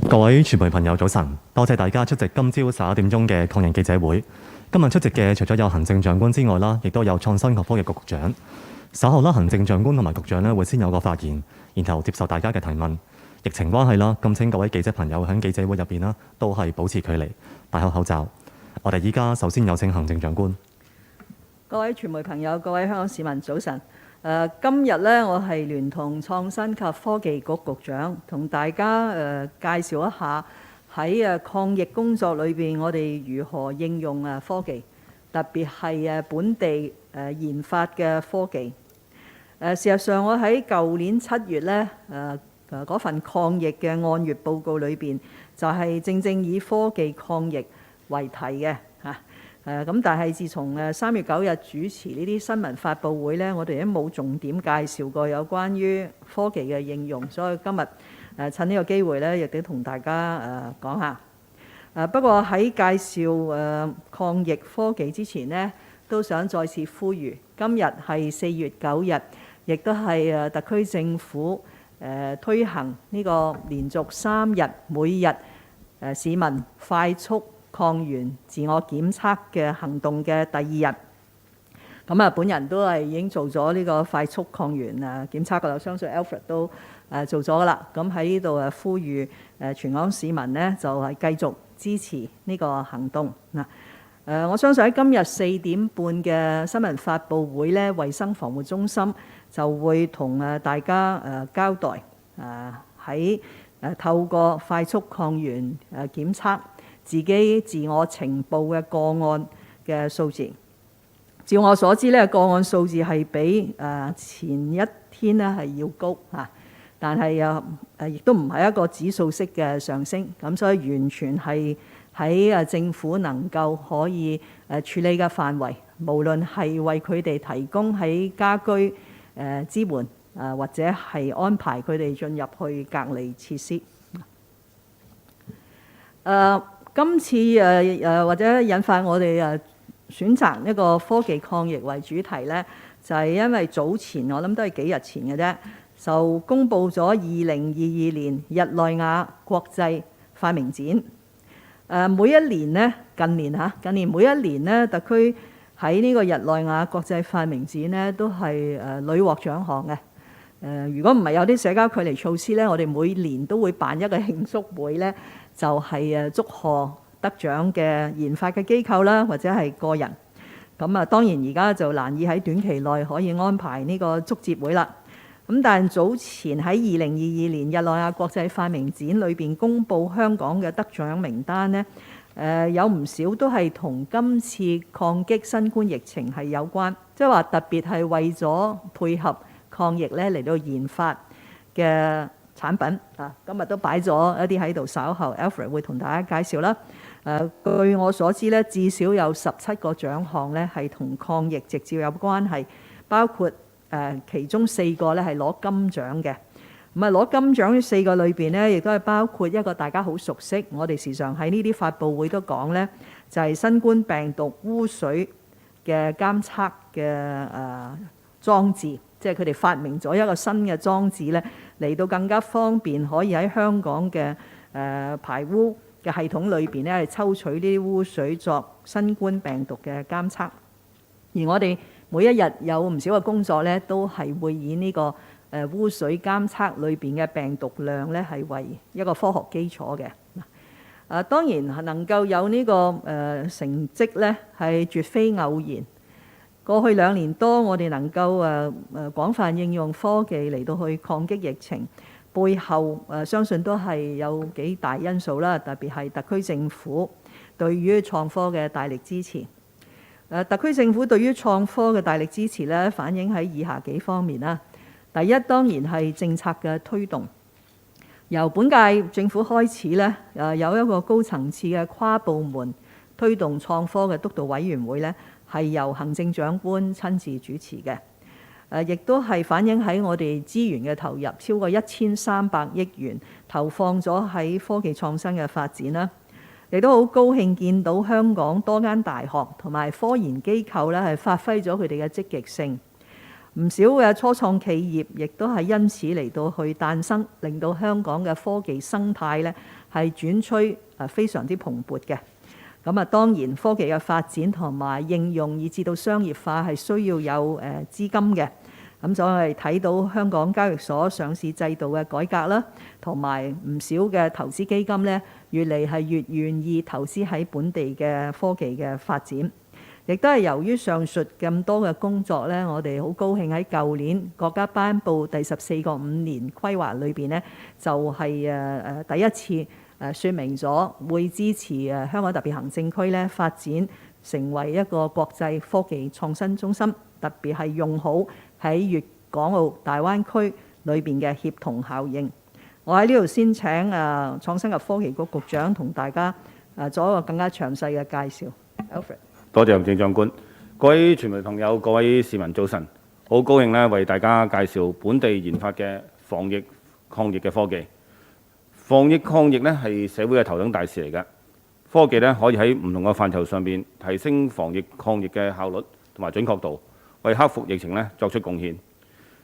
各位傳媒朋友早晨，多謝大家出席今朝11點鐘嘅抗疫記者會。今日出席嘅除咗有行政長官之外啦，亦都有創新及科技局局長。稍後啦，行政長官同埋局長咧會先有個發言，然後接受大家嘅提問。疫情關係啦，咁請各位記者朋友喺記者會入邊啦，都係保持距離，戴好口罩。我哋依家首先有請行政長官。各位傳媒朋友、各位香港市民早晨。今日呢，我係聯同創新及科技局局長同大家介紹一下喺抗疫工作裏邊，我哋如何應用科技，特別係本地研發嘅科技。事實上，我喺舊年7月呢，嗰份抗疫嘅按月報告裏邊，就係正正以科技抗疫為題嘅嚇。咁但係自從3月9日主持呢啲新聞發佈會呢，我哋都冇重點介紹過有關於科技嘅應用，所以今日趁呢個機會呢，亦都同大家講下。不過喺介紹抗疫科技之前呢，都想再次呼籲，今日係4月9日，亦都係特區政府推行呢個連續3日每日市民快速抗原自我檢測嘅行動嘅第2日。咁本人都係已經做咗呢個快速抗原檢測㗎啦，相信 Alfred 都做咗㗎啦。咁喺呢度呼籲全港市民呢，就係繼續支持呢個行動嗱。我相信喺今日4點半嘅新聞發佈會呢，衛生防護中心就會同大家交代喺透過快速抗原檢測自己自我呈報嘅個案嘅數字。照我所知呢，個案數字係比前一天呢係要高嚇，但係亦都唔係一個指數式嘅上升，咁所以完全係喺政府能夠可以處理嘅範圍，無論係為佢哋提供喺家居支援或者係安排佢哋進入去隔離設施。今次或者引發我哋選擇一個科技抗疫為主題呢，就係因為早前我諗都係幾日前嘅啫，就公布咗2022年日內瓦國際發明展。每一年呢，近年每一年呢，特區喺呢個日內瓦國際發明展呢，都係屢獲獎項嘅。如果唔係有啲社交距離措施呢，我哋每年都會辦一個慶祝會呢，就係祝賀得獎嘅研發嘅機構啦，或者係個人。咁當然而家就難以喺短期內可以安排呢個祝捷會啦。咁但係早前喺2022年日內瓦國際發明展裏邊公布香港嘅得獎名單呢，有唔少都係同今次抗擊新冠疫情係有關，即係話特別係為咗配合抗疫咧嚟到研發嘅產品啊。今日都擺咗一啲喺度，稍後 Alfred 會同大家介紹啦。據我所知咧，至少有17個獎項咧係同抗疫直接有關係，包括其中4個咧係攞金獎嘅。咁攞金獎呢4個裏邊呢，亦都係包括一個大家好熟悉，我哋時常喺呢啲發佈會都講呢，就係新冠病毒污水嘅監測嘅裝置，即係佢哋發明咗一個新嘅裝置呢，嚟到更加方便可以喺香港嘅排污嘅系統裏邊呢，係抽取呢啲污水作新冠病毒嘅監測。而我哋每一日有唔少嘅工作呢，都係會以呢個污水監測裏邊嘅病毒量呢，係為一個科學基礎嘅。當然能夠有呢個成績呢，係絕非偶然。過去2年多，我哋能夠廣泛應用科技嚟到去抗擊疫情，背後相信都係有幾大因素啦，特別係特區政府對於創科嘅大力支持。特區政府對於創科嘅大力支持呢，反映喺以下幾方面啦。第一，當然係政策嘅推動。由本屆政府開始呢，有一個高層次嘅跨部門推動創科嘅督導委員會呢，係由行政長官親自主持嘅。亦都係反映喺我哋資源嘅投入，超過1300億元投放咗喺科技創新嘅發展啦。亦都好高興見到香港多間大學同埋科研機構咧係發揮咗佢哋嘅積極性。唔少嘅初創企業亦都係因此嚟到去誕生，令到香港嘅科技生態呢係轉趨非常之蓬勃嘅。咁啊，當然科技嘅發展同埋應用以至到商業化係需要有資金嘅。咁所以睇到香港交易所上市制度嘅改革啦，同埋唔少嘅投資基金呢，越嚟係越願意投資喺本地嘅科技嘅發展。亦都係由於上述咁多嘅工作呢，我哋好高興喺舊年國家頒布第14個5年規劃裏邊呢，就係第一次説明咗會支持香港特別行政區呢發展成為一個國際科技創新中心，特別係用好喺粵港澳大灣區裏邊嘅協同效應。我喺呢度先請創新及科技局局長同大家做一個更加詳細嘅介紹。Alfred。多謝行政長官，各位傳媒朋友、各位市民早晨，好高興為大家介紹本地研發嘅防疫抗疫嘅科技。防疫抗疫係社會嘅頭等大事嚟嘅，科技可以喺唔同嘅範疇上面提升防疫抗疫嘅效率同埋準確度，為克服疫情作出貢獻。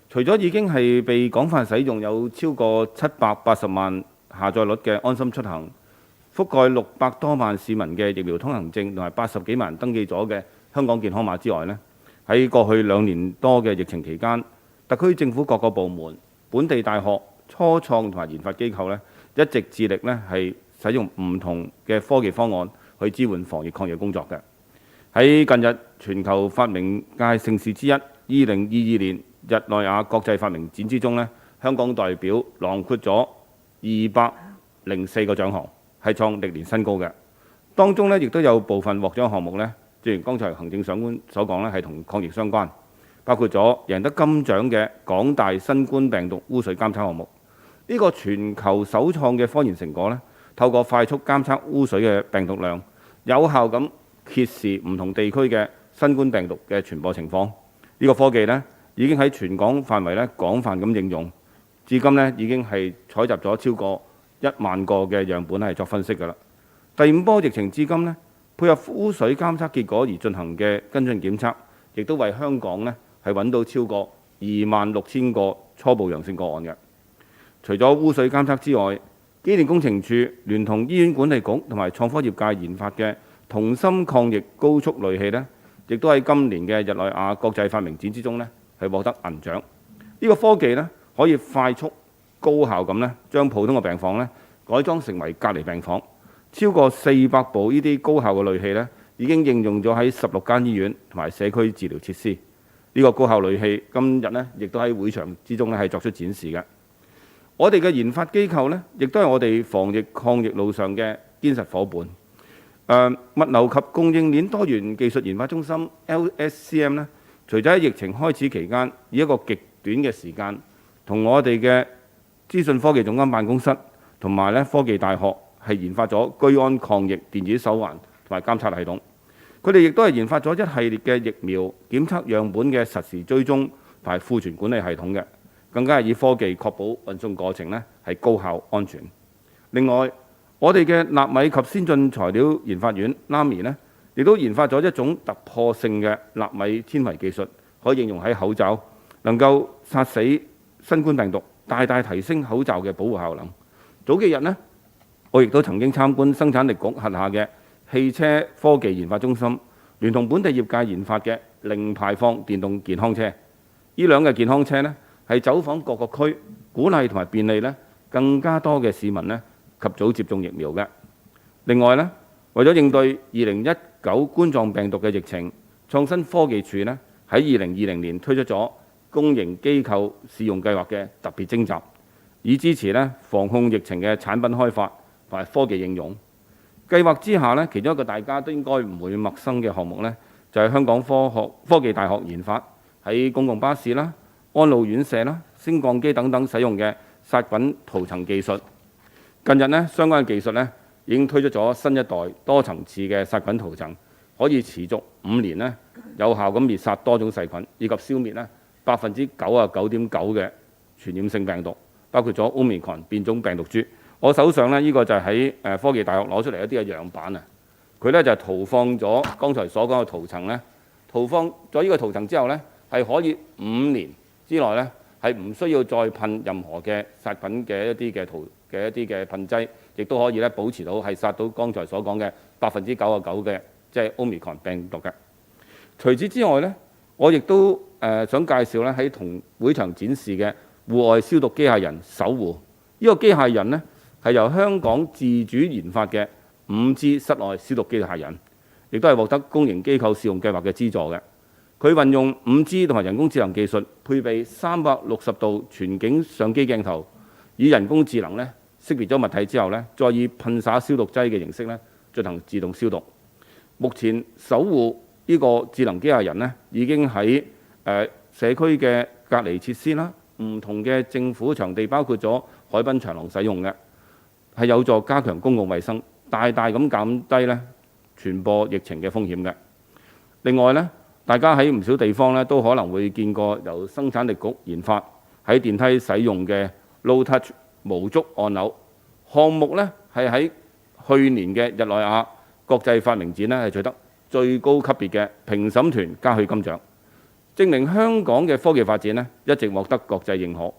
除咗已經係被廣泛使用，有超過780萬下載率嘅安心出行，覆蓋600多萬市民嘅疫苗通行證同埋80幾萬人登記咗嘅香港健康碼之外呢，喺過去2年多嘅疫情期間，特區政府各個部門、本地大學、初創同埋研發機構一直致力係使用唔同嘅科技方案去支援防疫抗疫工作嘅。喺近日全球發明界盛事之一2022年日內瓦國際發明展之中香港代表囊括咗204個獎項，係創歷年新高嘅。當中亦都有部分獲獎項目正如剛才行政長官所講係同抗疫相關，包括咗贏得金獎嘅港大新冠病毒污水監測項目。呢個全球首創嘅科研成果透過快速監測污水嘅病毒量，有效咁揭示唔同地區嘅新冠病毒嘅傳播情況。呢個科技已經喺全港範圍廣泛咁應用，至今已經係採集咗超過1萬個嘅樣本係作分析㗎啦。第5波疫情至今配合污水監測結果而進行嘅跟進檢測，亦都為香港係揾到超過26000個初步陽性個案嘅。除咗污水監測之外，機電工程署聯同醫院管理局同埋創科業界研發嘅同心抗疫高速濾器亦都喺今年嘅日內瓦國際發明展之中係獲得銀獎。呢個科技可以快速高效咁將普通嘅病房改裝成為隔離病房，超過400部呢啲高效嘅濾器已經應用咗喺16間醫院同埋社區治療設施。呢個高效濾器今日亦都喺會場之中係作出展示嘅。我哋嘅研發機構亦都係我哋防疫抗疫路上嘅堅實夥伴。物流及供應鏈多元技術研發中心 LSCM 除咗喺疫情開始期間以一個極短嘅時間，同我哋嘅資訊科技總監辦公室同埋科技大學係研發咗居安抗疫電子手環同埋監測系統。佢哋亦都係研發咗一系列嘅疫苗檢測樣本嘅實時追蹤同埋庫存管理系統嘅，更加係以科技確保運送過程係高效安全。另外，我哋嘅納米及先進材料研發院 NAMI 亦都研發咗一種突破性嘅納米纖維技術，可以應用喺口罩，能夠殺死新冠病毒，大大提升口罩嘅保護效能。早幾日我亦都曾經參觀生產力局轄下嘅汽車科技研發中心，聯同本地業界研發嘅零排放電動健康車。呢輛嘅健康車係走訪各個區，鼓勵同埋便利更加多嘅市民及早接種疫苗嘅。另外為咗應對2019冠狀病毒嘅疫情，創新科技署喺2020年推出咗公營機構試用計劃嘅特別徵集，以支持防控疫情嘅產品開發同埋科技應用。計劃之下其中一個大家都應該唔會陌生嘅項目就係香港科技大學研發喺公共巴士啦、安老院舍啦、升降機等等使用嘅殺菌塗層技術。近日相關嘅技術已經推出咗新一代多層次嘅殺菌塗層，可以持續5年有效咁滅殺多種細菌，以及消滅99.9%嘅傳染性病毒，包括咗 Omicron 變種病毒株。我手上呢個就係喺科技大學攞出嚟一啲嘅樣板啊，佢就塗放咗剛才所講嘅塗層塗放咗呢個塗層之後係可以5年之內咧係唔需要再噴任何嘅殺菌嘅一啲嘅噴劑，亦都可以咧保持到係殺到剛才所講嘅99%嘅即係 Omicron 病毒嘅。除此之外咧，我亦都想介紹咧喺同會場展示嘅戶外消毒機械人守護。呢個機械人呢，係由香港自主研發嘅5G 室內消毒機械人，亦都係獲得公營機構試用計劃嘅資助嘅。佢運用5G 同埋人工智能技術，配備360度全景相機鏡頭，以人工智能咧識別咗物體之後咧，再以噴灑消毒劑嘅形式咧進行自動消毒。目前守護呢個智能機械人呢，已經喺社區嘅隔離設施啦、唔同嘅政府場地，包括咗海濱長廊使用嘅，係有助加強公共衛生，大大咁減低咧傳播疫情嘅風險嘅。另外咧，大家喺唔少地方咧都可能會見過由生產力局研發喺電梯使用嘅 Low Touch 無觸按鈕項目咧，係喺去年嘅日內瓦國際發明展咧係取得最高級別嘅評審團嘉許金獎，證明香港嘅科技發展咧一直獲得國際認可。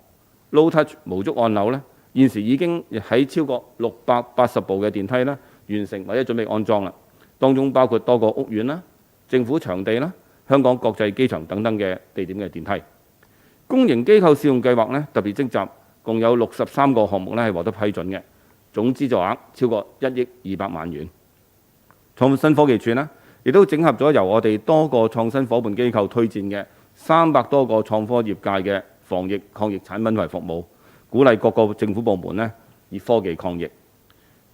Low Touch 無觸按鈕咧現時已經喺超過680部嘅電梯咧完成或者準備安裝啦，當中包括多個屋苑啦、政府場地啦、香港國際機場等等嘅地點嘅電梯。公營機構試用計劃咧特別徵集，共有63個項目咧係獲得批准嘅，總資助額超過1億200萬元。創新科技署呢亦都整合咗由我哋多個創新伙伴機構推薦嘅300多個創科業界嘅防疫抗疫產品同埋服務，鼓勵各個政府部門呢以科技抗疫。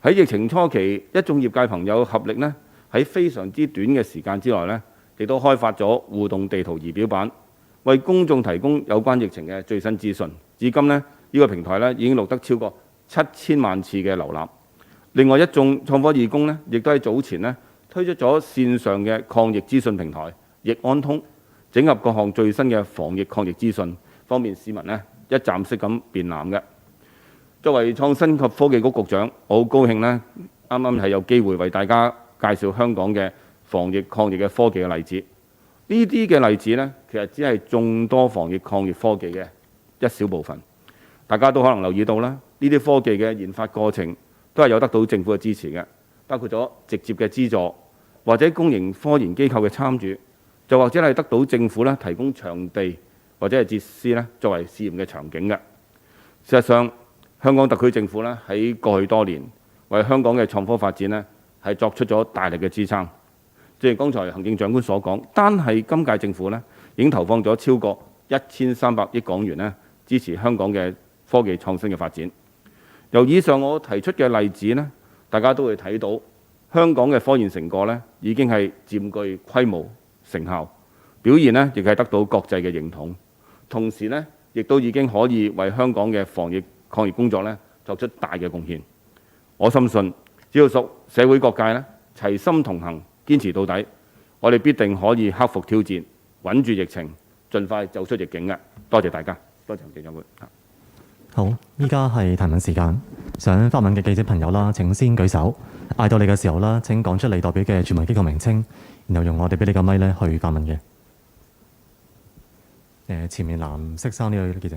喺疫情初期，一眾業界朋友合力呢喺非常之短嘅時間之內呢，亦都開發咗互動地圖儀表板，為公眾提供有關疫情嘅最新資訊。至今呢，呢個平台呢已經錄得超過7000萬次嘅瀏覽。另外一眾創科義工呢，亦都喺早前呢推出咗線上嘅抗疫資訊平台疫安通，整合各項最新嘅防疫抗疫資訊，方便市民呢一站式咁便覽嘅。作為創新及科技局局長，我好高興呢啱啱係有機會為大家介紹香港嘅防疫抗疫嘅科技嘅例子。呢啲嘅例子呢，其實只係眾多防疫抗疫科技嘅一小部分。大家都可能留意到啦，呢啲科技嘅研發過程都係有得到政府嘅支持嘅，包括咗直接嘅資助，或者公營科研機構嘅參與，就或者係得到政府咧提供場地或者係設施咧作為試驗嘅場景嘅。事實上，香港特區政府咧喺過去多年為香港嘅創科發展咧係作出咗大力嘅支撐。正如剛才行政長官所講，單係今屆政府咧已經投放咗超過1300億港元咧支持香港嘅科技創新嘅發展。由以上我提出嘅例子呢，大家都會睇到香港嘅科研成果呢已經係佔據規模成效，表現呢亦係得到國際嘅認同，同時呢亦都已經可以為香港嘅防疫抗疫工作呢作出大嘅貢獻。我深信，只要社會各界呢齊心同行，堅持到底，我哋必定可以克服挑戰，穩住疫情，盡快走出逆境嘅。多謝大家，多謝行政長官。好，依家係提問時間，想發問嘅記者朋友啦，請先舉手，嗌到你嘅時候啦，請講出你代表嘅傳媒機構名稱，然後用我哋俾你個咪咧去發問嘅。前面藍色衫呢位記者。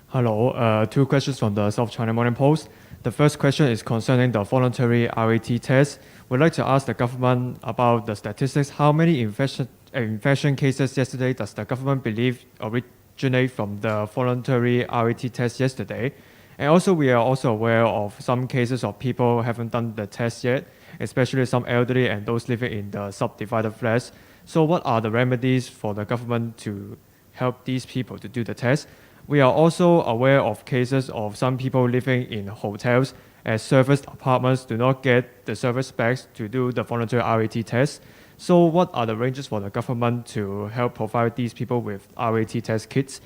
Hello, two questions from the South China Morning Post. The first question is concerning the voluntary RAT test. We'd like to ask the government about the statistics. How many infection cases yesterday does the government believe originate from the voluntary RAT test yesterday? And also, we are also aware of some cases of people haven't done the test yet, especially some elderly and those living in the subdivided flats. So what are the remedies for the government to help these people to do the test? We are also aware of cases of some people living in hotels as serviced apartments do not get the service specs to do the voluntary RAT test. So what are the ranges for the government to help provide these people with RAT test kits?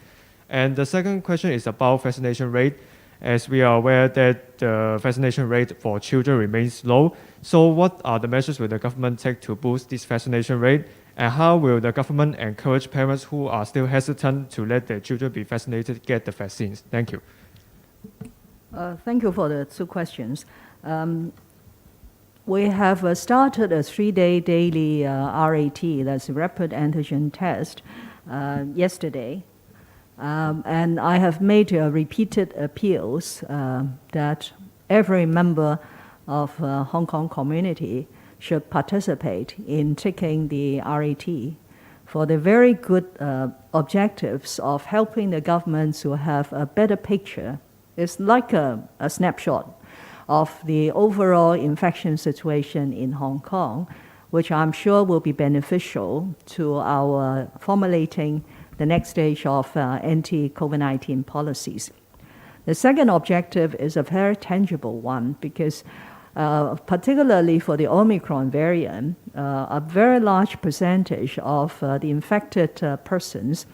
And the second question is about vaccination rate. As we are aware that the vaccination rate for children remains low. So what are the measures will the government take to boost this vaccination rate? And how will the government encourage parents who are still hesitant to let their children be vaccinated get the vaccines? Thank you. Thank you for the two questions. We have started a 3-day daily RAT, that's rapid antigen test, yesterday. And I have made repeated appeals that every member of Hong Kong community should participate in taking the RAT for the very good objectives of helping the government to have a better picture. It's like a snapshot of the overall infection situation in Hong Kong, which I'm sure will be beneficial to our formulating the next stage of anti-COVID-19 policies. The second objective is a very tangible one because particularly for the Omicron variant, a very large percentage of the infected persons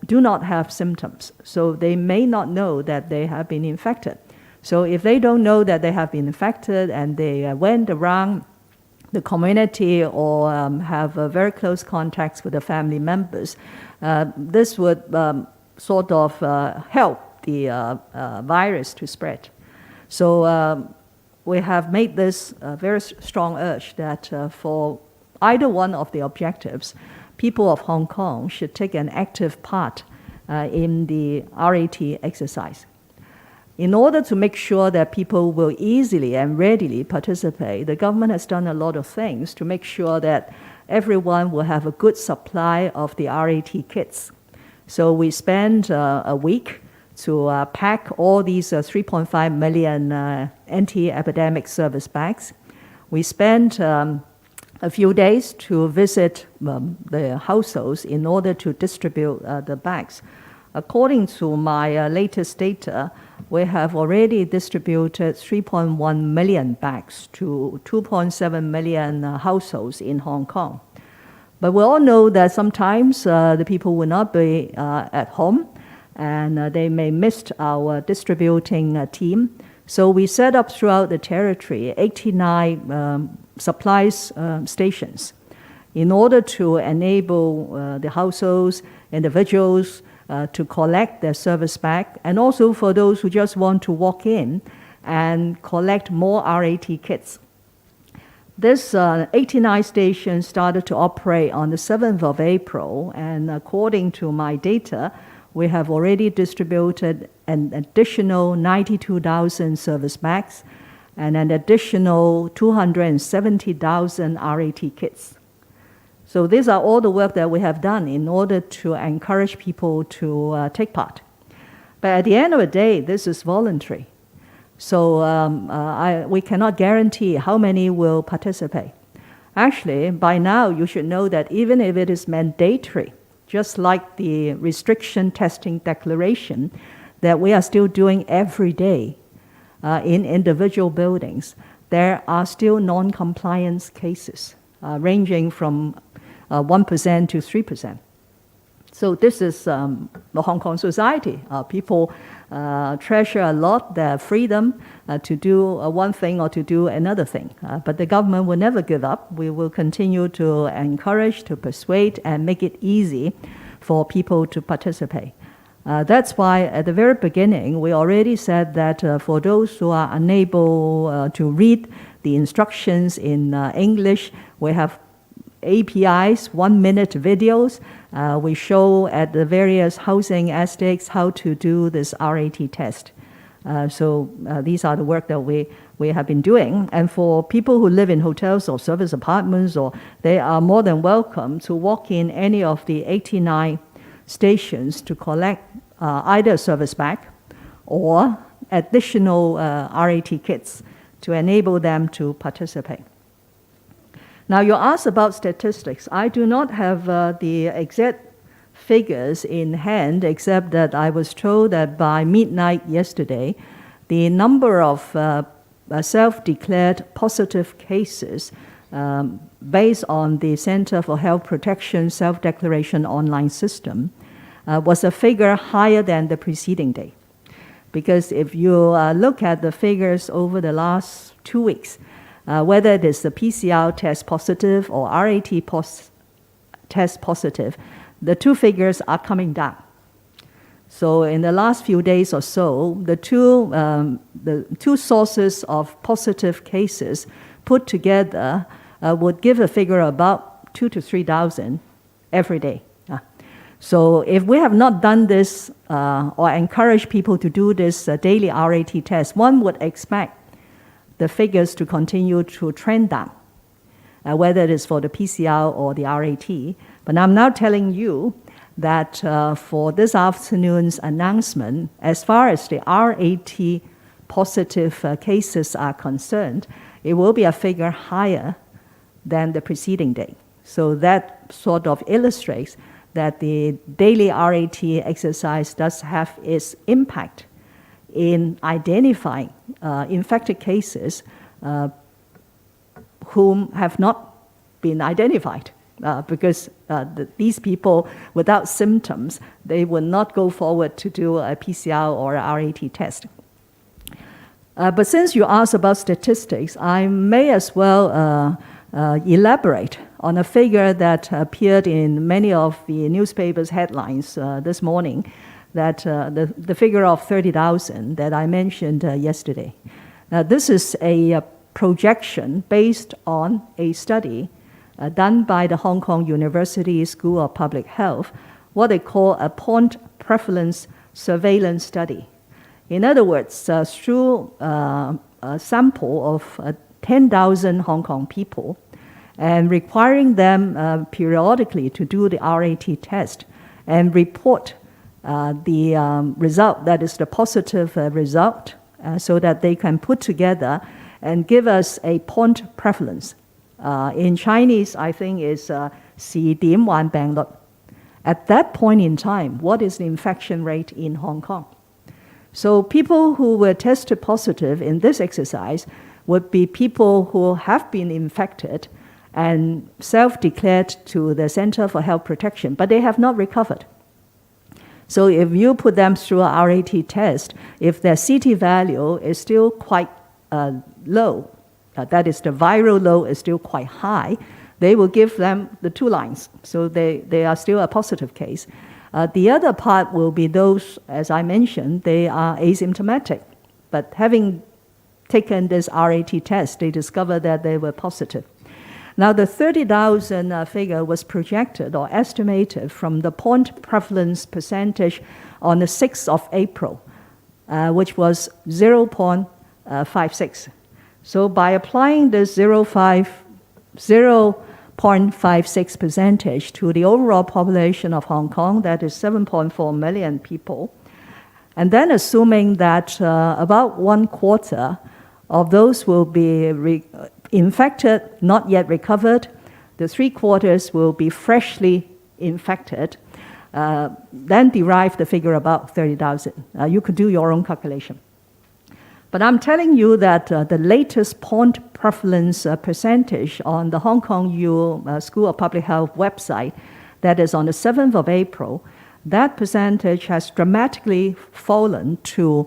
do not have symptoms. So they may not know that they have been infected. So if they don't know that they have been infected and they went around the community or have very close contacts with the family members, this would sort of help the virus to spread. So we have made this a very strong urge that for either one of the objectives, people of Hong Kong should take an active part in the RAT exercise. In order to make sure that people will easily and readily participate, the government has done a lot of things to make sure that everyone will have a good supply of the RAT kits. So we spent a week to pack all these 3.5 million anti-epidemic service bags. We spent a few days to visit the households in order to distribute the bags. According to my latest data, we have already distributed 3.1 million bags to 2.7 million households in Hong Kong. But we all know that sometimes the people will not be at home and they may miss our distributing team. So we set up throughout the territory 89 supplies stations in order to enable the households, individuals to collect their service bag, and also for those who just want to walk in and collect more RAT kits. This 89 stations started to operate on the 7th of April, and according to my data, we have already distributed an additional 92,000 service bags and an additional 270,000 RAT kits. So these are all the work that we have done in order to encourage people to take part. But at the end of the day, this is voluntary. So we cannot guarantee how many will participate. Actually, by now, you should know that even if it is mandatory, just like the restriction testing declaration that we are still doing every day in individual buildings, there are still non-compliance cases ranging from 1% to 3%. So this is the Hong Kong society. People treasure a lot their freedom to do one thing or to do another thing. But the government will never give up. We will continue to encourage, to persuade, and make it easy for people to participate. That's why at the very beginning, we already said that for those who are unable to read the instructions in English, we have APIs, 1-minute videos. We show at the various housing estates how to do this RAT test. So these are the work that we have been doing. And for people who live in hotels or service apartments, or they are more than welcome to walk in any of the 89 stations to collect either a service bag or additional RAT kits to enable them to participate. Now, you asked about statistics. I do not have the exact figures in hand, except that I was told that by midnight yesterday, the number of self-declared positive cases based on the Center for Health Protection self-declaration online system was a figure higher than the preceding day. Because if you look at the figures over the last 2 weeks, whether it is the PCR test positive or RAT test positive, the two figures are coming down. So in the last few days or so, the two sources of positive cases put together would give a figure about 2,000 to 3,000 every day. So if we have not done this or encourage people to do this daily RAT test, one would expect the figures to continue to trend down, whether it is for the PCR or the RAT. But I'm now telling you that for this afternoon's announcement, as far as the RAT positive cases are concerned, it will be a figure higher than the preceding day. So that sort of illustrates that the daily RAT exercise does have its impact in identifying infected cases whom have not been identified because these people without symptoms, they would not go forward to do a PCR or a RAT test. But since you asked about statistics, I may as well elaborate on a figure that appeared in many of the newspapers' headlines this morning, that the figure of 30,000 that I mentioned yesterday. Now, this is a projection based on a study done by the Hong Kong University School of Public Health, what they call a point prevalence surveillance study. In other words, through a sample of 10,000 Hong Kong people and requiring them periodically to do the RAT test and report the result, that is the positive result, so that they can put together and give us a point prevalence. In Chinese, I think is 時點患病率. At that point in time, what is the infection rate in Hong Kong? So people who were tested positive in this exercise would be people who have been infected and self-declared to the Center for Health Protection, but they have not recovered. So if you put them through a RAT test, if their CT value is still quite low, that is the viral load is still quite high, they will give them the 2 lines. So they are still a positive case. The other part will be those, as I mentioned, they are asymptomatic, but having taken this RAT test, they discovered that they were positive. Now, the 30,000 figure was projected or estimated from the point prevalence percentage on the 6th of April, which was 0.56. So by applying this 0.56 percentage to the overall population of Hong Kong, that is 7.4 million people, and then assuming that about 1/4 of those will be infected, not yet recovered, the 3/4 will be freshly infected, then derive the figure about 30,000. You could do your own calculation. But I'm telling you that the latest point prevalence percentage on the Hong Kong U School of Public Health website, that is on the 7th of April, that percentage has dramatically fallen to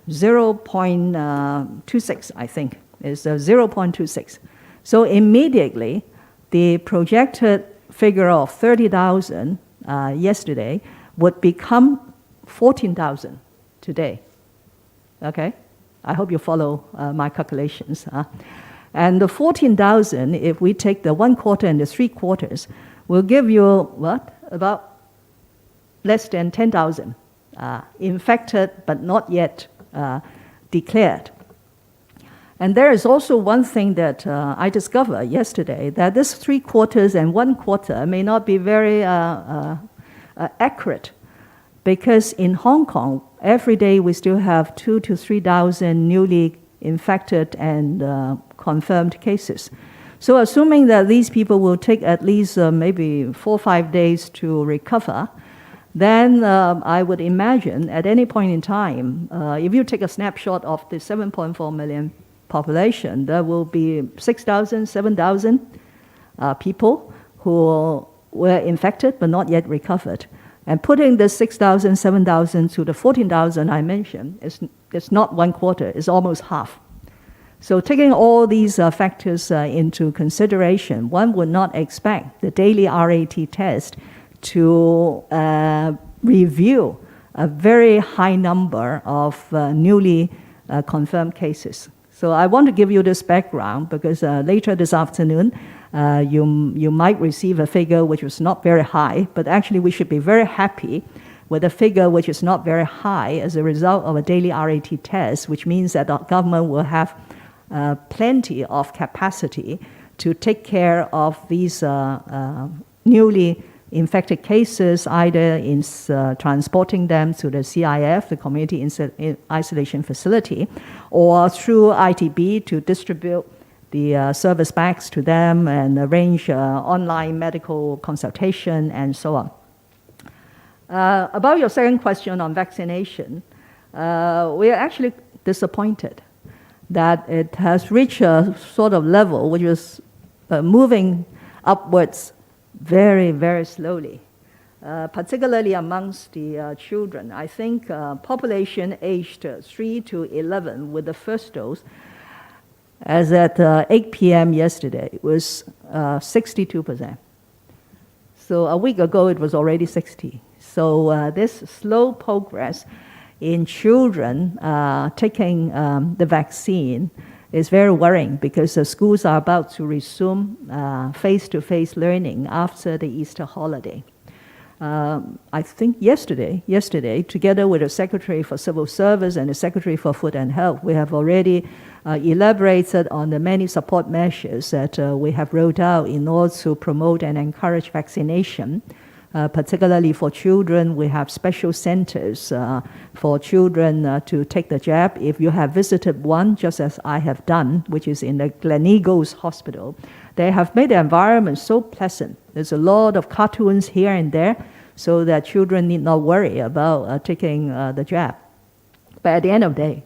0.26, I think, is 0.26. So immediately, the projected figure of 30,000 yesterday would become 14,000 today. Okay? I hope you follow my calculations. And the 14,000, if we take the 1/4 and the 3/4, will give you what? About less than 10,000 infected but not yet declared. And there is also one thing that I discovered yesterday, that this 3/4 and 1/4 may not be very accurate, because in Hong Kong, every day we still have 2,000 to 3,000 newly infected and confirmed cases. So assuming that these people will take at least maybe 4 or 5 days to recover, then I would imagine at any point in time, if you take a snapshot of the 7.4 million population, there will be 6,000, 7,000 people who were infected but not yet recovered. And putting the 6,000, 7,000 to the 14,000 I mentioned, it's not 1/4, it's almost half. So taking all these factors into consideration, one would not expect the daily RAT test to review a very high number of newly confirmed cases. So I want to give you this background because later this afternoon, you might receive a figure which was not very high, but actually we should be very happy with a figure which is not very high as a result of a daily RAT test, which means that the government will have plenty of capacity to take care of these newly infected cases, either in transporting them to the CIF, the Community Isolation Facility, or through ITB to distribute the service bags to them and arrange online medical consultation and so on. About your second question on vaccination, we are actually disappointed that it has reached a sort of level which is moving upwards very, very slowly, particularly amongst the children. I think population aged 3 to 11 with the first dose, as at 8 p.m. yesterday, was 62%. So a week ago, it was already 60. So this slow progress in children taking the vaccine is very worrying because the schools are about to resume face-to-face learning after the Easter holiday. I think yesterday, together with the Secretary for Civil Service and the Secretary for Food and Health, we have already elaborated on the many support measures that we have rolled out in order to promote and encourage vaccination. Particularly for children, we have special centers for children to take the jab. If you have visited one, just as I have done, which is in the Gleneagles Hospital, they have made the environment so pleasant. There's a lot of cartoons here and there so that children need not worry about taking the jab. But at the end of the day,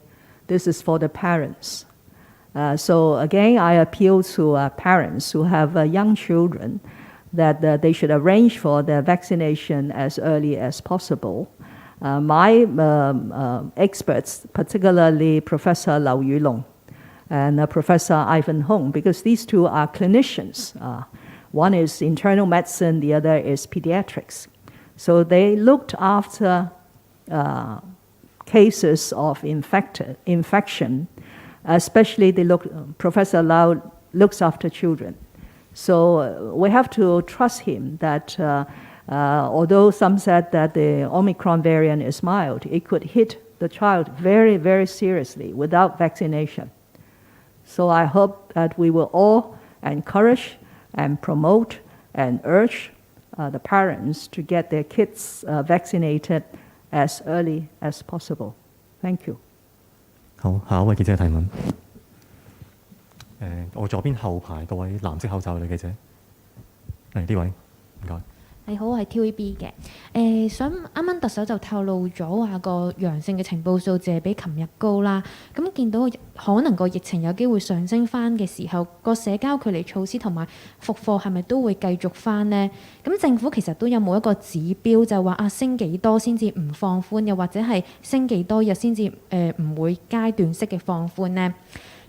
this is for the parents. So again, I appeal to parents who have young children that they should arrange for their vaccination as early as possible. My experts, particularly Professor Lau Yulong and Professor Ivan Hong, because these two are clinicians. One is internal medicine, the other is pediatrics. So they looked after cases of infection, especially Professor Lau looks after children. So we have to trust him that although some said that the Omicron variant is mild, it could hit the child very, very seriously without vaccination. So I hope that we will all encourage and promote and urge the parents to get their kids vaccinated as early as possible. Thank you. 好，下一位記者提問。我左邊後排嗰位藍色口罩嘅女記者，呢位，唔該。你好，我係 TVB 嘅。想啱啱特首就透露咗話個陽性嘅情報數字係比琴日高啦。咁見到可能個疫情有機會上升翻嘅時候，個社交距離措施同埋復課係咪都會繼續翻呢？咁政府其實都有冇一個指標，就話升幾多先至唔放寬，又或者係升幾多日先至唔會階段式嘅放寬呢？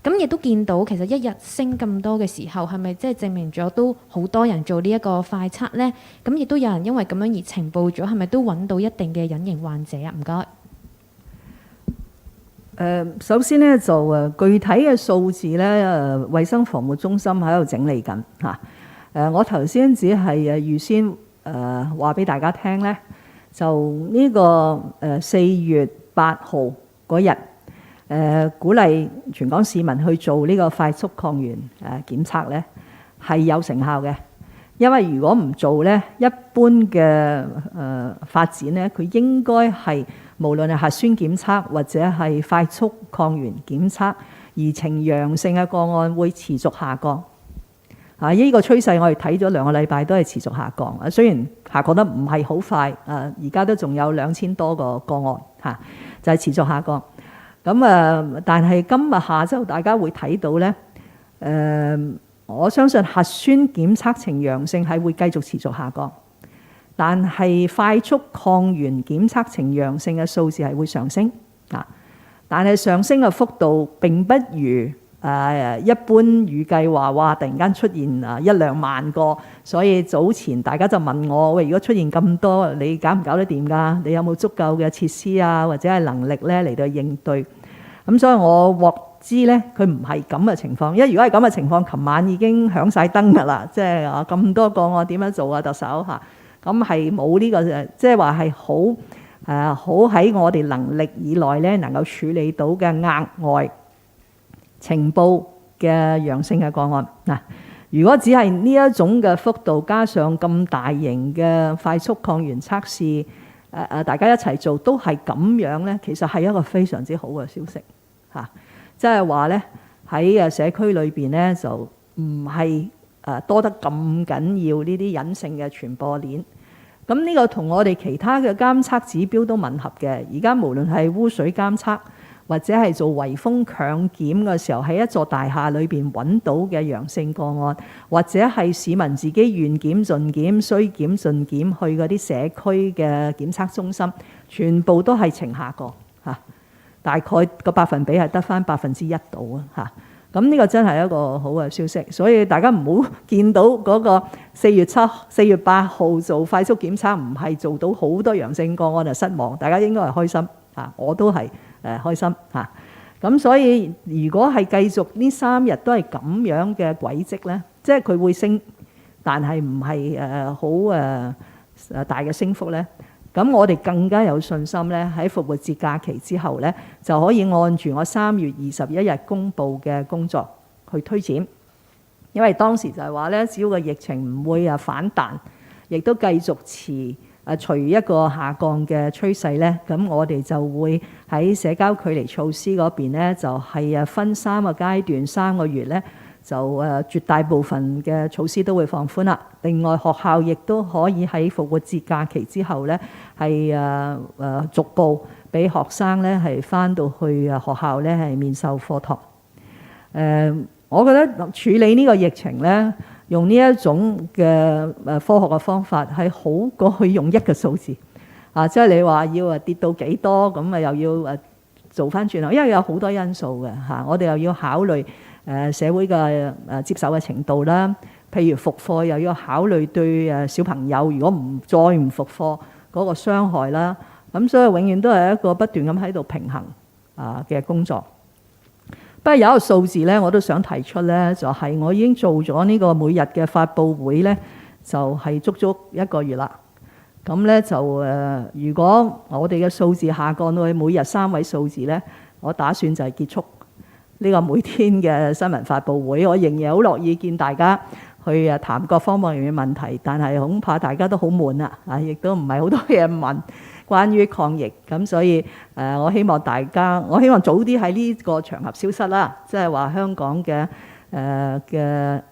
咁亦都見到其實一日升咁多嘅時候，係咪即係證明咗都好多人做呢一個快測呢？咁亦都有人因為咁樣而呈報咗，係咪都揾到一定嘅隱形患者啊？唔該。首先呢，就具體嘅數字呢，衛生防護中心喺度整理緊嚇。我頭先只係預先話俾大家聽呢，就呢個4月8號嗰日。鼓勵全港市民去做呢個快速抗原檢測呢，係有成效嘅。因為如果唔做呢，一般嘅發展呢，佢應該係無論係核酸檢測或者係快速抗原檢測而呈陽性嘅個案會持續下降。呢個趨勢我哋睇咗2個禮拜都係持續下降。雖然下降得唔係好快，而家都仲有2000多個案就係持續下降。咁但係今日下晝大家會睇到呢，我相信核酸檢測呈陽性係會繼續持續下降，但係快速抗原檢測呈陽性嘅數字係會上升但係上升嘅幅度並不如一般預計話突然間出現1-2萬個，所以早前大家就問我，喂，如果出現咁多，你搞唔搞得掂㗎？你有冇足夠嘅設施啊，或者係能力咧嚟到應對？咁所以我獲知咧，佢唔係咁嘅情況。因為如果係咁嘅情況，琴晚已經響晒燈㗎啦，即係咁多個案點樣做啊，特首嚇，咁係冇呢個即係話係好喺我哋能力以內咧，能夠處理到嘅額外情報嘅陽性嘅個案嗱。如果只係呢一種嘅幅度，加上咁大型嘅快速抗原測試，大家一齊做都係咁樣咧，其實係一個非常之好嘅消息嚇。即係話咧，喺社區裏邊咧就唔係多得咁緊要呢啲隱性嘅傳播鏈。咁呢個同我哋其他嘅監測指標都吻合嘅。而家無論係污水監測，或者係做圍封強檢嘅時候，喺一座大廈裏邊揾到嘅陽性個案，或者係市民自己願檢盡檢、需檢盡檢去嗰啲社區嘅檢測中心，全部都係呈下降嚇，大概個百分比係得返1%度啊嚇。咁呢個真係一個好嘅消息，所以大家唔好見到嗰個4月8號做快速檢測唔係做到好多陽性個案就失望，大家應該係開心嚇，我都係開心嚇。咁所以如果係繼續呢3日都係咁樣嘅軌跡咧，即係佢會升，但係唔係好大嘅升幅咧。咁我哋更加有信心咧，喺復活節假期之後咧，就可以按住我3月21日公布嘅工作去推展。因為當時就係話咧，只要個疫情唔會反彈，亦都繼續隨一個下降嘅趨勢咧，咁我哋就會喺社交距離措施嗰邊咧，就係分3個階段3個月咧，就絕大部分嘅措施都會放寬啦。另外學校亦都可以喺復活節假期之後咧，係逐步俾學生咧係返到去學校咧係面授課堂。我覺得處理呢個疫情咧，用呢一種嘅科學嘅方法係好過去用1個數字啊！即係你話要跌到幾多咁啊，又要做返轉頭，因為有好多因素嘅嚇，我哋又要考慮社會嘅接受嘅程度啦。譬如復課又要考慮對小朋友，如果再唔復課嗰個傷害啦。咁所以永遠都係一個不斷咁喺度平衡嘅工作。不過有一個數字咧，我都想提出咧，就係我已經做咗呢個每日嘅發佈會咧，就係足足1個月啦。咁咧就如果我哋嘅數字下降到去每日3位數字咧，我打算就係結束呢個每天嘅新聞發佈會。我仍然好樂意見大家去談各方面嘅問題，但係恐怕大家都好悶啊，亦都唔係好多嘢問關於抗疫。咁所以我希望早啲喺呢個場合消失啦，即係話香港嘅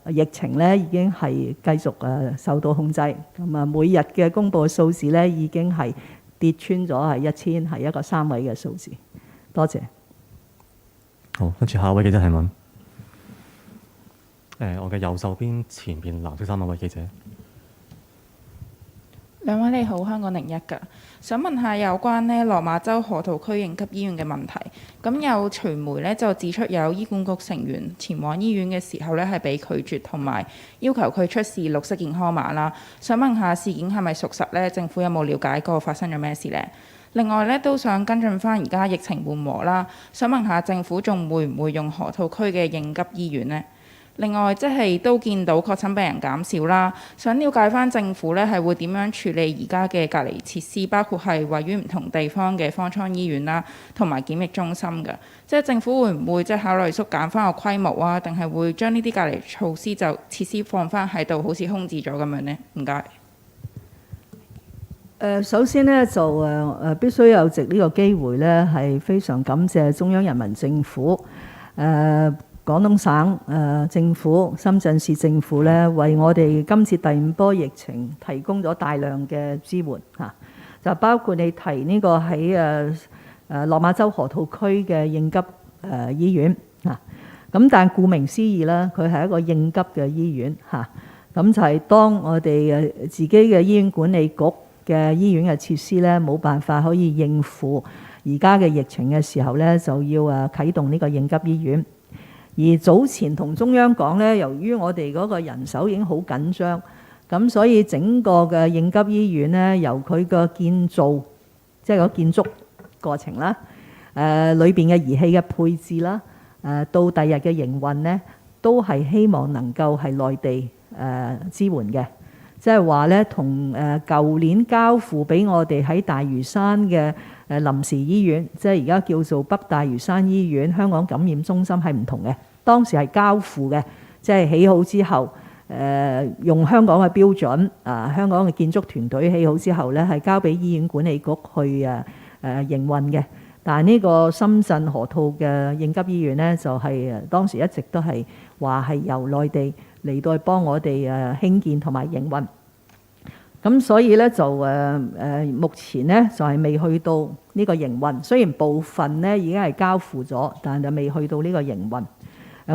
疫情咧已經係繼續受到控制。咁啊，每日嘅公佈嘅數字咧已經係跌穿咗係1000，係一個3位嘅數字。多謝。好，跟住下一位記者提問。我嘅右手邊前邊藍色衫嗰位記者。兩位你好，香港01㗎，想問下有關呢落馬洲河套區應急醫院嘅問題。咁有傳媒呢就指出有醫管局成員前往醫院嘅時候呢係被拒絕，同埋要求佢出示綠色健康碼啦。想問下事件係咪屬實呢？政府有冇了解過發生咗咩事呢？另外呢都想跟進翻而家疫情緩和啦，想問下政府仲會唔會用河套區嘅應急醫院呢？另外，即係都見到確診病人減少啦，想了解翻政府咧係會點樣處理而家嘅隔離設施，包括係位於唔同地方嘅方艙醫院啦，同埋檢疫中心嘅。即係政府會唔會即係考慮縮減翻個規模啊？定係會將呢啲隔離措施就設施放翻喺度，好似空置咗咁樣呢？唔該。首先呢，就必須有藉呢個機會呢，係非常感謝中央人民政府廣東省政府、深圳市政府咧，為我哋今次第5波疫情提供咗大量嘅支援嚇，就包括你提呢個喺落馬洲河套區嘅應急醫院嚇。咁但係顧名思義啦，佢係一個應急嘅醫院嚇。咁就係當我哋自己嘅醫院管理局嘅醫院嘅設施咧冇辦法可以應付而家嘅疫情嘅時候咧，就要啟動呢個應急醫院。而早前同中央講咧，由於我哋嗰個人手已經好緊張，咁所以整個嘅應急醫院咧，由佢個建造，即係個建築過程啦，裏邊嘅儀器嘅配置啦，到第日嘅營運呢，都係希望能夠係內地支援嘅，即係話呢，同舊年交付俾我哋喺大嶼山嘅臨時醫院，即係而家叫做北大嶼山醫院香港感染中心係唔同嘅。當時係交付嘅，即係起好之後，用香港嘅標準，香港嘅建築團隊起好之後呢，係交俾醫院管理局去營運嘅。但係呢個深圳河套嘅應急醫院呢，就係當時一直都係話係由內地嚟到去幫我哋興建同埋營運。咁所以呢，就目前呢，就係未去到呢個營運，雖然部分呢已經係交付咗，但係未去到呢個營運。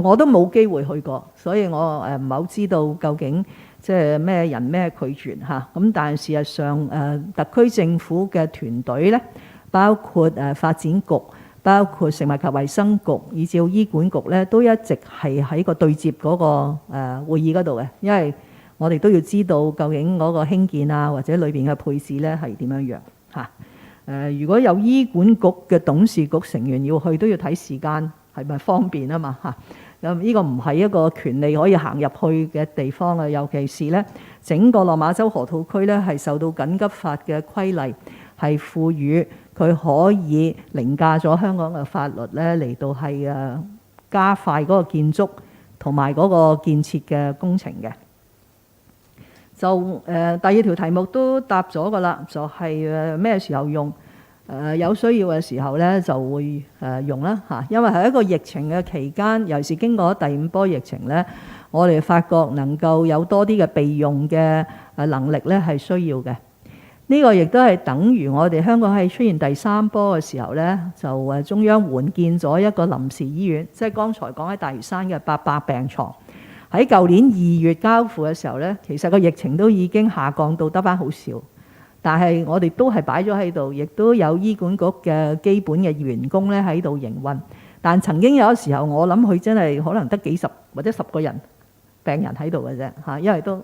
我都冇機會去過，所以我唔係好知道究竟即係咩人咩拒絕嚇。咁但係事實上特區政府嘅團隊呢，包括發展局、包括食物及衛生局，以至醫管局呢，都一直係喺個對接嗰個會議嗰度嘅，因為我哋都要知道究竟嗰個興建啊或者裏邊嘅配置呢係點樣嚇。如果有醫管局嘅董事局成員要去，都要睇時間係咪方便啊嘛嚇。呢個唔係一個權利可以行入去嘅地方啊，尤其是呢，整個落馬洲河套區呢係受到緊急法嘅規例係賦予佢可以凌駕咗香港嘅法律呢，嚟到係加快嗰個建築同埋嗰個建設嘅工程嘅。就第二條題目都答咗㗎啦，就係咩時候用？有需要嘅時候呢就會用啦嚇，因為係一個疫情嘅期間，尤其是經過第5波疫情呢，我哋發覺能夠有多啲嘅備用嘅能力呢係需要嘅。呢個亦都係等於我哋香港喺出現第3波嘅時候呢，就中央援建咗一個臨時醫院，即係剛才講喺大嶼山嘅800病床。喺舊年2月交付嘅時候呢，其實個疫情都已經下降到得返好少。但係我哋都係擺咗喺度，亦都有醫管局嘅基本嘅員工咧喺度營運。但曾經有時候，我諗佢真係可能得幾十或者10個人病人喺度嘅啫嚇，因為都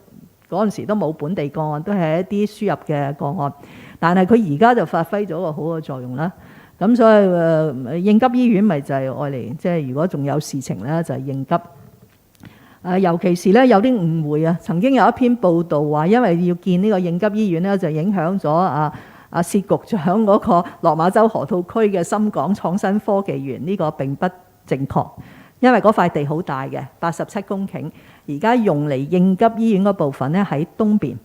嗰陣時都冇本地個案，都係一啲輸入嘅個案。但係佢而家就發揮咗個好嘅作用啦。咁所以應急醫院咪就係愛嚟，即係如果仲有事情咧，就係應急。尤其是咧有啲誤會啊，曾經有一篇報道話，因為要建呢個應急醫院咧，就影響咗薛局長嗰個落馬洲河套區嘅深港創新科技園。呢個並不正確，因為嗰塊地好大嘅87公頃，而家用嚟應急醫院嗰部分咧喺東邊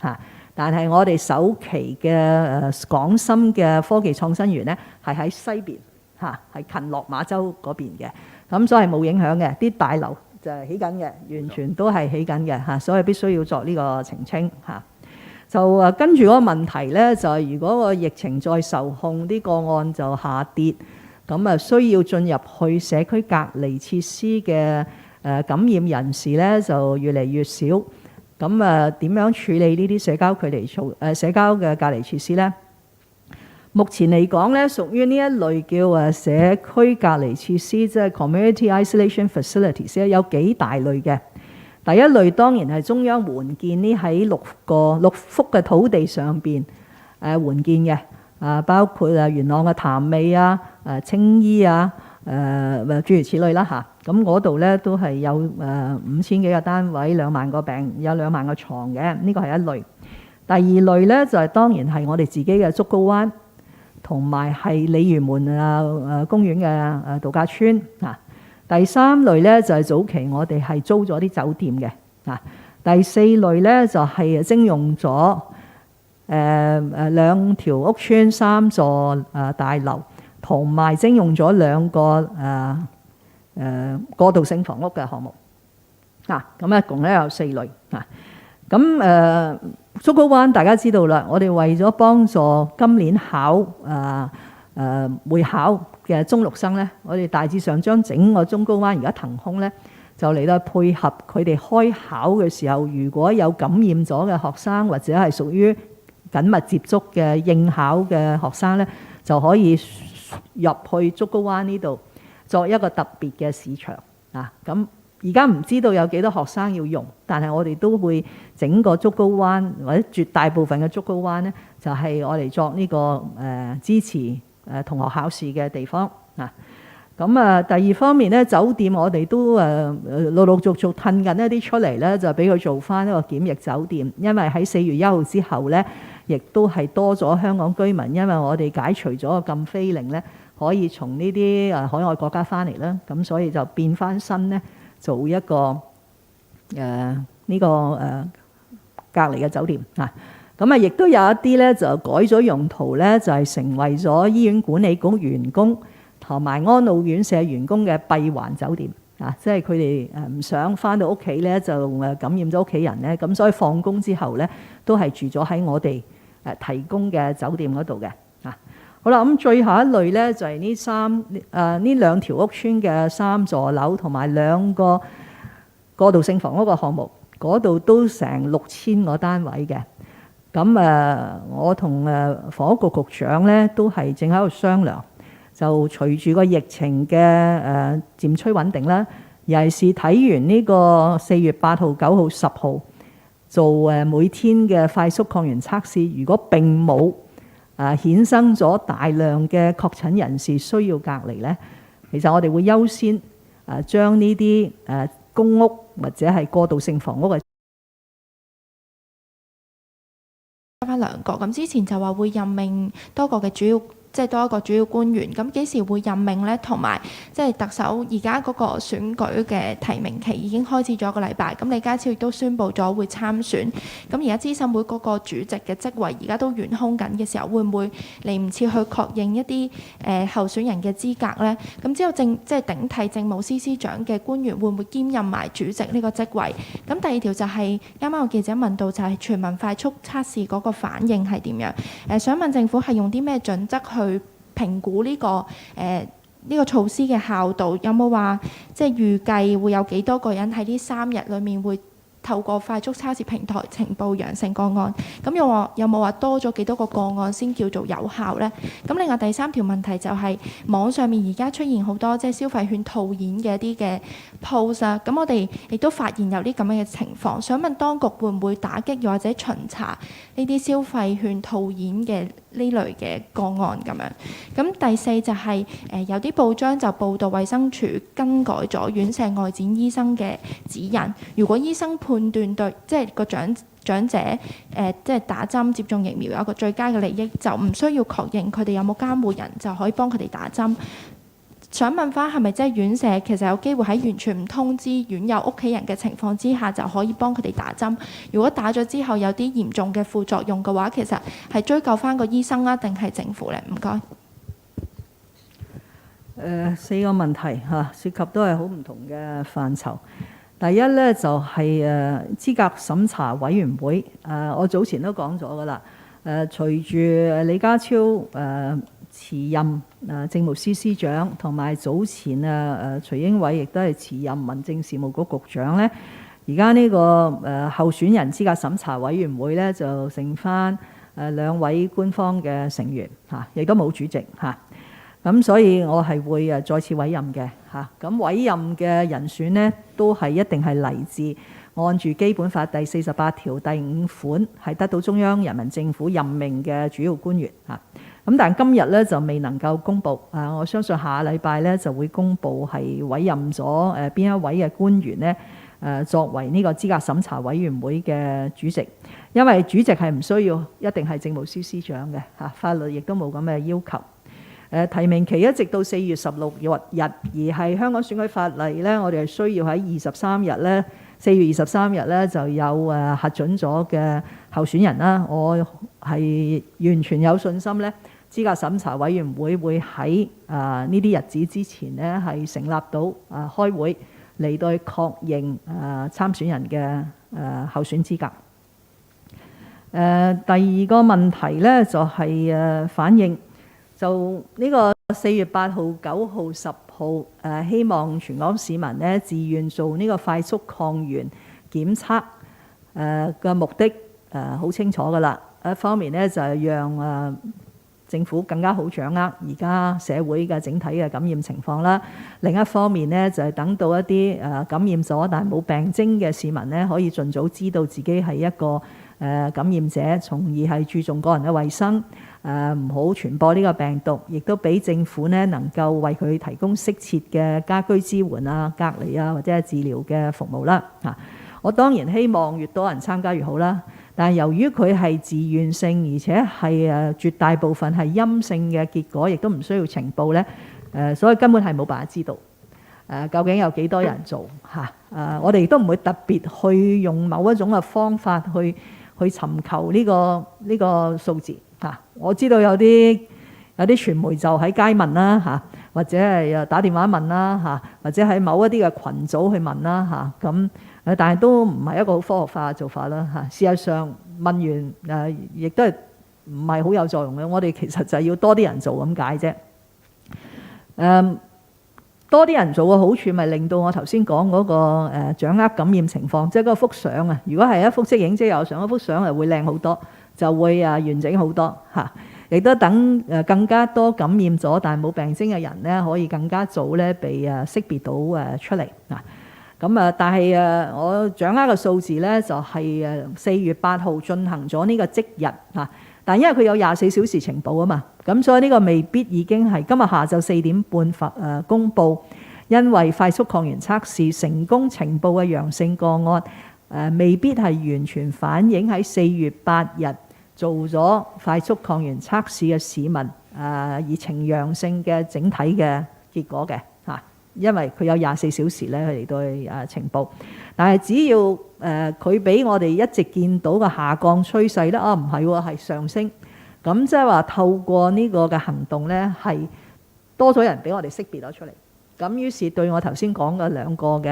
嚇，但係我哋首期嘅港深嘅科技創新園咧係喺西邊嚇，係近落馬洲嗰邊嘅，咁所以冇影響嘅。啲大樓就係起緊嘅，完全都係起緊嘅嚇，所以必須要作呢個澄清嚇。就跟住嗰個問題呢，就係如果個疫情再受控，啲個案就下跌，咁需要進入去社區隔離設施嘅感染人士呢，就越嚟越少。咁點樣處理呢啲社交距離社交嘅隔離設施呢？目前嚟講咧，屬於呢一類叫社區隔離設施，即係 community isolation facilities 咧，有幾大類嘅。第一類當然係中央援建呢喺6幅嘅土地上邊援建嘅，包括元朗嘅潭尾啊、青衣啊、諸如此類啦嚇。咁嗰度咧都係有5000幾個單位，2萬個病，有2萬個床嘅。呢個係一類。第二類咧就係當然係我哋自己嘅竹篙灣。同埋係鯉魚門公園嘅度假村啊。第三類咧就係早期我哋係租咗啲酒店嘅啊。第四類咧就係徵用咗2條屋邨、3座大樓，同埋徵用咗2個過渡性房屋嘅項目啊。咁一共咧有4類啊。咁竹篙灣大家知道啦，我哋為咗幫助今年會考嘅中六生呢，我哋大致上將整個竹篙灣而家騰空呢，就嚟到配合佢哋開考嘅時候，如果有感染咗嘅學生或者係屬於緊密接觸嘅應考嘅學生呢，就可以入去竹篙灣呢度作一個特別嘅市場啊。咁而家唔知道有幾多學生要用，但係我哋都會整個竹篙灣或者絕大部分嘅竹篙灣呢，就係我哋作呢個支持同學考試嘅地方啊。咁第二方面咧，酒店我哋都陸陸續續褪緊一啲出嚟咧，就俾佢做翻一個檢疫酒店。因為喺4月1號之後咧，亦都係多咗香港居民，因為我哋解除咗個禁飛令咧，可以從呢啲海外國家翻嚟啦。咁所以就變翻新咧，做一個隔離嘅酒店啊。咁亦都有一啲咧就改咗用途咧，就係成為咗醫院管理局員工同埋安老院舍員工嘅閉環酒店啊，即係佢哋唔想翻到屋企咧就感染咗屋企人咧，咁所以放工之後咧都係住咗喺我哋提供嘅酒店嗰度嘅啊。好啦，咁最後一類咧就係呢兩條屋邨嘅3座樓同埋2個過渡性房屋嘅項目，嗰度都成6000個單位嘅。咁我同房屋局局長咧都係正喺度商量。就隨住個疫情嘅漸趨穩定啦，尤其是睇完呢個4月8號、9號、10號做每天嘅快速抗原測試，如果並冇衍生咗大量嘅確診人士需要隔離咧，其實我哋會優先將呢啲公屋或者係過渡性房屋嘅翻2個。咁之前就話會任命多個嘅主要。即係多一個主要官員，咁幾時會任命呢？同埋即係特首而家嗰個選舉嘅提名期已經開始咗1個禮拜，咁李家超亦都宣布咗會參選。咁而家資審會嗰個主席嘅職位而家都懸空緊嘅時候，會唔會嚟唔切去確認一啲候選人嘅資格呢？咁之後即係頂替政務司司長嘅官員會唔會兼任埋主席呢個職位？咁第二條就係啱啱個記者問到就係全民快速測試嗰個反應係點樣？想問政府係用啲咩準則去評估呢個措施嘅效度？有冇話即係預計會有幾多個人喺呢3日裡面會透過快速測試平台呈報陽性個案？咁有冇話多咗幾多個個案先叫做有效呢？咁另外第3條問題就係網上面而家出現好多即係消費券套現嘅一啲嘅 post 啊，咁我哋亦都發現有啲咁樣嘅情況，想問當局會唔會打擊又或者巡查呢啲消費券套現嘅呢類嘅個案咁樣？咁第4就係有啲報章就報道衛生署更改咗院舍外展醫生嘅指引，如果醫生判斷對即係個長者即係打針接種疫苗有一個最佳嘅利益，就唔需要確認佢哋有冇監護人就可以幫佢哋打針。想問翻係咪即係院舍其實有機會喺完全唔通知院友屋企人嘅情況之下就可以幫佢哋打針？如果打咗之後有啲嚴重嘅副作用嘅話，其實係追究翻個醫生啊，定係政府呢？唔該。4個問題嚇，涉及都係好唔同嘅範疇。第一咧就係資格審查委員會，我早前都講咗㗎啦。隨住李家超辭任政務司司長，同埋早前徐英偉亦都係辭任民政事務局局長咧，而家呢個候選人資格審查委員會咧就剩翻2位官方嘅成員嚇，亦都冇主席嚇。咁所以我係會再次委任嘅嚇。咁委任嘅人選呢，都係一定係嚟自按住基本法第48條第5款係得到中央人民政府任命嘅主要官員嚇。咁但係今日咧就未能夠公佈我相信下禮拜咧就會公佈係委任咗邊一位嘅官員呢作為呢個資格審查委員會嘅主席，因為主席係唔需要一定係政務司司長嘅嚇，法律亦都冇咁嘅要求。提名期一直到4月16日，而係香港選舉法例咧，我哋係需要喺23日咧，4月23日咧就有核准咗嘅候選人啦。我係完全有信心咧，資格審查委員會會喺呢啲日子之前咧係成立到開會嚟到去確認參選人嘅候選資格。第二個問題咧就係反應。就呢個4月8號、9號、10號希望全港市民呢自願做呢個快速抗原檢測嘅目的好清楚㗎啦。一方面呢，就係讓政府更加好掌握而家社會嘅整體嘅感染情況啦。另一方面呢，就係等到一啲感染咗但係冇病徵嘅市民呢，可以盡早知道自己係一個感染者，從而係注重個人嘅衞生，唔好傳播呢個病毒，亦都俾政府呢能夠為佢提供適切嘅家居支援啊、隔離啊或者係治療嘅服務啦。我當然希望越多人參加越好啦，但係由於佢係自願性，而且係絕大部分係陰性嘅結果，亦都唔需要呈報呢，所以根本係冇辦法知道究竟有幾多人做嚇。我哋亦都唔會特別去用某一種嘅方法去尋求呢個數字嚇。我知道有啲傳媒就喺街問啦嚇，或者係打電話問啦嚇，或者喺某一啲嘅群組去問啦嚇。咁但係都唔係一個好科學化嘅做法啦嚇。事實上問完亦都係唔係好有作用嘅。我哋其實就係要多啲人做咁解啫。多啲人做嘅好處咪令到我頭先講嗰個掌握感染情況，即係嗰個幅相啊。如果係一幅即影即有相，嗰幅相係會靚好多，就會完整好多嚇。亦都等更加多感染咗但係冇病徵嘅人咧，可以更加早咧被識別到出嚟嗱。咁但係我掌握嘅數字咧就係4月8號進行咗呢個即日嚇，但因為佢有24小時呈報啊嘛，咁所以呢個未必已經係今日下晝4點半公佈，因為快速抗原測試成功呈報嘅陽性個案未必係完全反映喺4月8日做咗快速抗原測試嘅市民而呈陽性嘅整體嘅結果嘅嚇，因為佢有24小時咧嚟到去呈報，但係只要佢俾我哋一直見到嘅下降趨勢咧，唔係喎，係上升，咁即係話透過呢個嘅行動咧係多咗人俾我哋識別咗出嚟，咁於是對我頭先講嘅兩個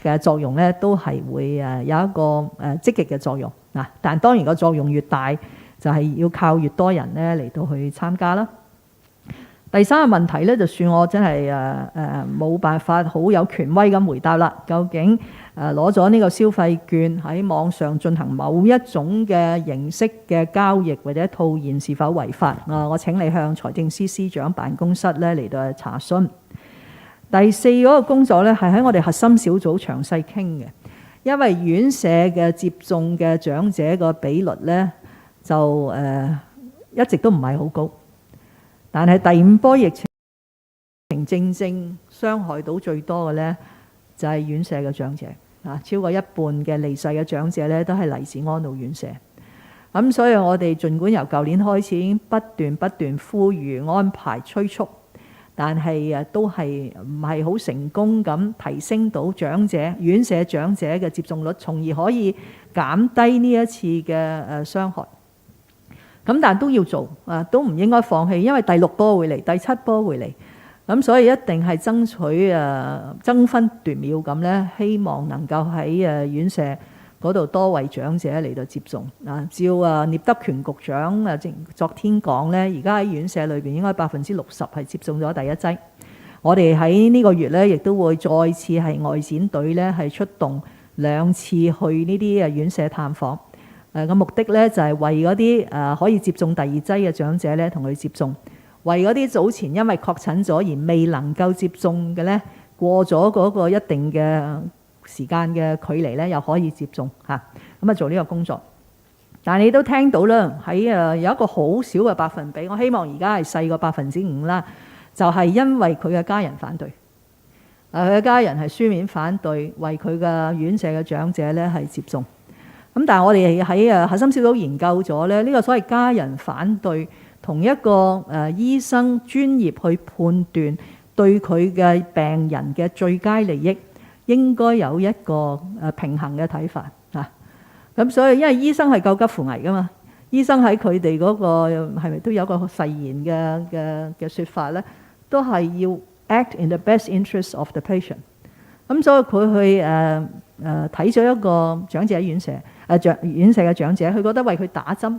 嘅作用咧都係會有一個積極嘅作用嗱，但當然個作用越大，就係要靠越多人咧嚟到去參加啦。第三個問題咧，就算我真係冇辦法好有權威咁回答啦。究竟攞咗呢個消費券喺網上進行某一種嘅形式嘅交易或者套現是否違法？我請你向財政司司長辦公室咧嚟到查詢。第四嗰個工作咧係喺我哋核心小組詳細傾嘅，因為院舍嘅接種嘅長者個比率咧就一直都唔係好高。但係第5波疫情正傷害到最多嘅呢，就係院舍嘅長者超過一半嘅離世嘅長者呢，都係嚟自安老院舍。咁所以我哋儘管由舊年開始已經不斷呼籲安排催促，但係都係唔係好成功咁提升到院舍長者嘅接種率，從而可以減低呢一次嘅傷害。咁但係都要做都唔應該放棄，因為第6波會嚟，第7波會嚟，咁所以一定係爭取爭分奪秒咁咧，希望能夠喺院舍嗰度多為長者嚟到接種照聶德權局長昨天講咧，而家喺院舍裏邊應該60%係接種咗第1劑。我哋喺呢個月咧，亦都會再次係外展隊咧係出動2次去呢啲院舍探訪。個目的咧就係為嗰啲可以接種第2劑嘅長者咧同佢接種，為嗰啲早前因為確診咗而未能夠接種嘅咧，過咗嗰個一定嘅時間嘅距離咧又可以接種嚇，咁做呢個工作。但係你都聽到啦，喺有一個好少嘅百分比，我希望而家係細過5%啦，就係因為佢嘅家人反對，佢嘅家人係書面反對為佢嘅院舍嘅長者咧係接種。咁但係我哋喺核心小組研究咗咧，呢個所謂家人反對同一個醫生專業去判斷對佢嘅病人嘅最佳利益，應該有一個平衡嘅睇法嚇。咁所以因為醫生係救急扶危噶嘛，醫生喺佢哋嗰個係咪都有個誓言嘅説法咧，都係要 act in the best interest of the patient。咁所以佢去睇咗一個長者院舍院舍嘅長者，佢覺得為佢打針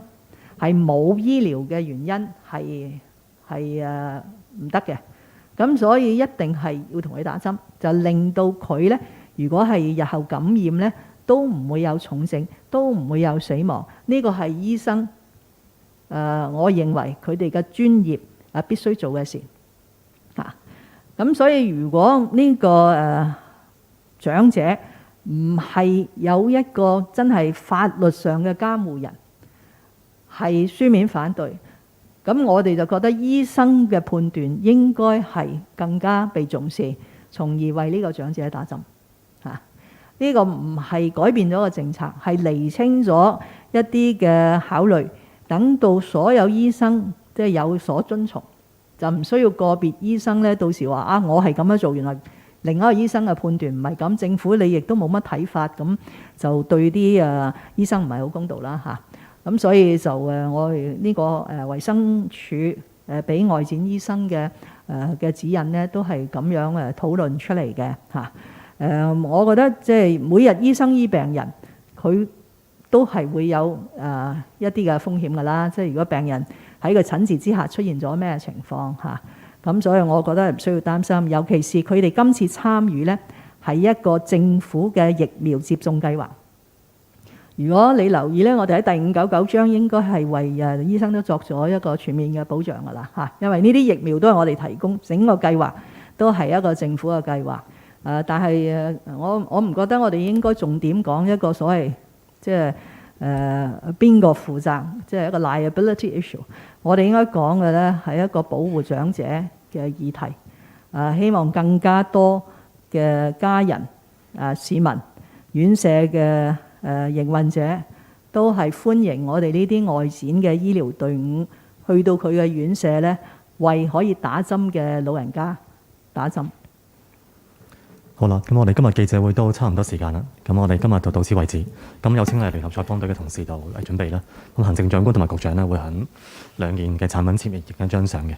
係冇醫療嘅原因係唔得嘅，咁所以一定係要同佢打針，就令到佢咧，如果係日後感染咧，都唔會有重症，都唔會有死亡。呢個係醫生我認為佢哋嘅專業必須做嘅事嚇。咁所以如果呢個長者唔係有一個真係法律上嘅監護人，係書面反對，咁我哋就覺得醫生嘅判斷應該係更加被重視，從而為呢個長者打針嚇。呢個唔係改變咗個政策，係釐清咗一啲嘅考慮，等到所有醫生即係有所遵從，就唔需要個別醫生呢到時話啊，我係咁樣做，原來另一個醫生嘅判斷唔係咁，政府你亦都冇乜睇法，咁就對啲醫生唔係好公道啦嚇。咁所以就我哋呢個衛生署俾外展醫生嘅指引呢，都係咁樣討論出嚟嘅嚇。我覺得即係每日醫生醫病人，佢都係會有一啲嘅風險㗎啦。即係如果病人喺個診治之下出現咗咩情況嚇，咁所以我覺得唔需要擔心。尤其是佢哋今次參與呢，係一個政府嘅疫苗接種計劃。如果你留意呢，我哋喺第599章應該係為醫生都作咗一個全面嘅保障㗎啦嚇，因為呢啲疫苗都係我哋提供，整個計劃都係一個政府嘅計劃。但係我唔覺得我哋應該重點講一個所謂即係邊個負責，即係一個 liability issue。我哋應該講嘅呢係一個保護長者嘅議題。希望更加多嘅家人、市民、院舍嘅營運者都係歡迎我哋呢啲外展嘅醫療隊伍去到佢嘅院舍呢，為可以打針嘅老人家打針。好啦，咁我哋今日記者會都差唔多時間啦，咁我哋今日就到此為止。咁有請聯合採訪隊嘅同事度嚟準備啦。咁行政長官同埋局長呢會喺兩件嘅產品前面影一張相嘅。